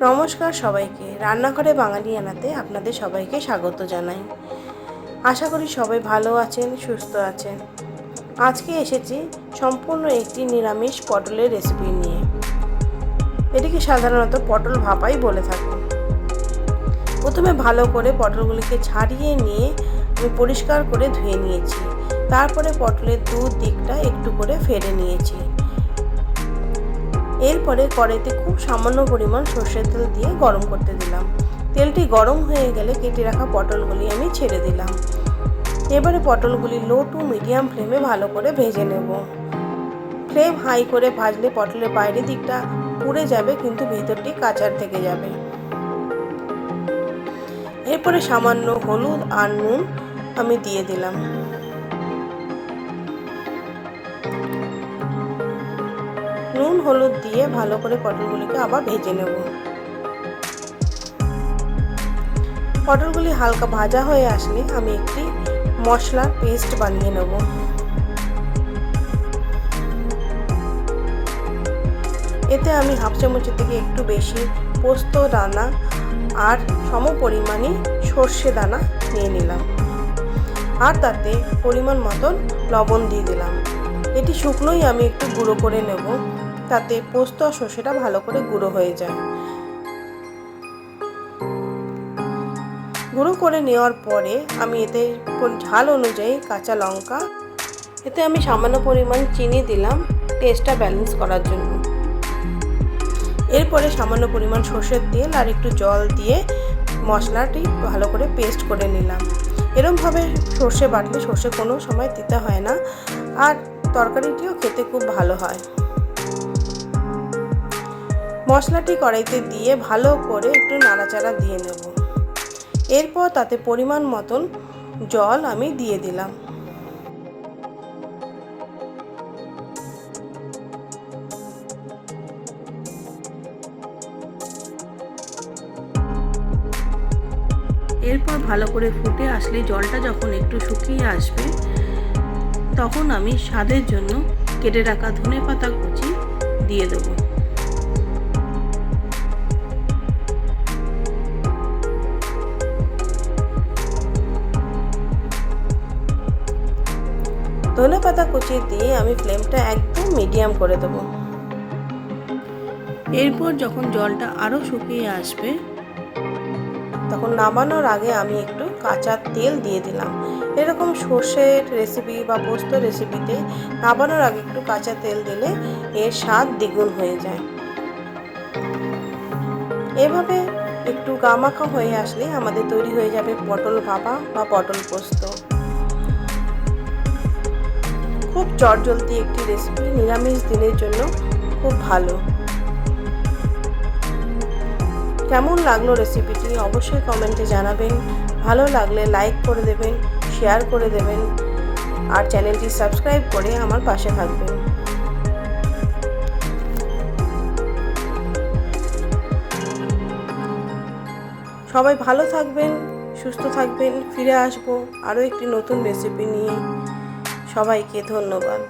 নমস্কার সবাইকে, রান্নাঘরে বাঙালিয়ানাতে আপনাদের সবাইকে স্বাগত জানাই। আশা করি সবাই ভালো আছেন, সুস্থ আছেন। আজকে এসেছি সম্পূর্ণ একটি নিরামিষ পটলের রেসিপি নিয়ে। এটিকে সাধারণত পটল ভাপাই বলে থাকি। প্রথমে ভালো করে পটলগুলিকে ছাড়িয়ে নিয়ে আমি পরিষ্কার করে ধুয়ে নিয়েছি। তারপরে পটলের দু দিকটা একটু করে ফেলে নিয়েছি। এরপরে কড়াইতে খুব সামান্য পরিমাণ সর্ষের তেল দিয়ে গরম করতে দিলাম। তেলটি গরম হয়ে গেলে কেটে রাখা পটলগুলি আমি ছেড়ে দিলাম। এবারে পটলগুলি লো টু মিডিয়াম ফ্লেমে ভালো করে ভেজে নেব। ফ্লেম হাই করে ভাজলে পটলের বাইরের দিকটা পুড়ে যাবে, কিন্তু ভেতরটি কাঁচা থেকে যাবে। এরপরে সামান্য হলুদ আর নুন আমি দিয়ে দিলাম। নুন হলুদ দিয়ে ভালো করে পটলগুলিকে আবার ভেজে নেব। পটলগুলি হালকা ভাজা হয়ে আসলে আমি একটি মশলার পেস্ট বানিয়ে নেব। এতে আমি হাফ চামচের থেকে একটু বেশি পোস্ত দানা আর সম পরিমাণে সর্ষে দানা নিয়ে নিলাম, আর তাতে পরিমাণ মতন লবণ দিয়ে দিলাম। এটি শুকনোই আমি একটু গুঁড়ো করে নেব, তাতে পোস্ত আর সর্ষেটা ভালো করে গুঁড়ো হয়ে যায়। গুঁড়ো করে নেওয়ার পরে আমি এতে ঝাল অনুযায়ী কাঁচা লঙ্কা, এতে আমি সামান্য পরিমাণ চিনি দিলাম টেস্টটা ব্যালেন্স করার জন্য। এরপরে সামান্য পরিমাণ সর্ষের তেল আর একটু জল দিয়ে মশলাটি ভালো করে পেস্ট করে নিলাম। এরকমভাবে সর্ষে বাটলে সর্ষে কোনো সময় দিতে হয় না, আর তরকারিটিও খেতে খুব ভালো হয়। মশলাটি কড়াইতে দিয়ে ভালো করে একটু নাড়াচাড়া দিয়ে নেব। এরপর তাতে পরিমাণ মতন জল আমি দিয়ে দিলাম। এরপর ভালো করে ফুটে আসলে জলটা যখন একটু শুকিয়ে আসবে, তখন আমি স্বাদের জন্য কেটে রাখা ধনেপাতা কুচি দিয়ে দেবো। ধনেপাতা কুচি দিয়ে আমি ফ্লেমটা একদম মিডিয়াম করে দেবো। এরপর যখন জলটা আরও শুকিয়ে আসবে, তখন নামানোর আগে আমি একটু কাঁচা তেল দিয়ে দিলাম। এরকম সর্ষের রেসিপি বা পোস্ত রেসিপিতে নামানোর আগে একটু কাঁচা তেল দিলে এর স্বাদ দ্বিগুণ হয়ে যায়। এভাবে একটু গামাখা হয়ে আসলে আমাদের তৈরি হয়ে যাবে পটল ভাপা বা পটল পোস্ত। খুব চটজলদি একটি রেসিপি, নিরামিষ দিনের জন্য খুব ভালো। কেমন লাগলো রেসিপিটি অবশ্যই কমেন্টে জানাবেন। ভালো লাগলে লাইক করে দেবেন, শেয়ার করে দেবেন, আর চ্যানেলটি সাবস্ক্রাইব করে আমার পাশে থাকবেন। সবাই ভালো থাকবেন, সুস্থ থাকবেন। ফিরে আসবো আরও একটি নতুন রেসিপি নিয়ে। সবাইকে ধন্যবাদ।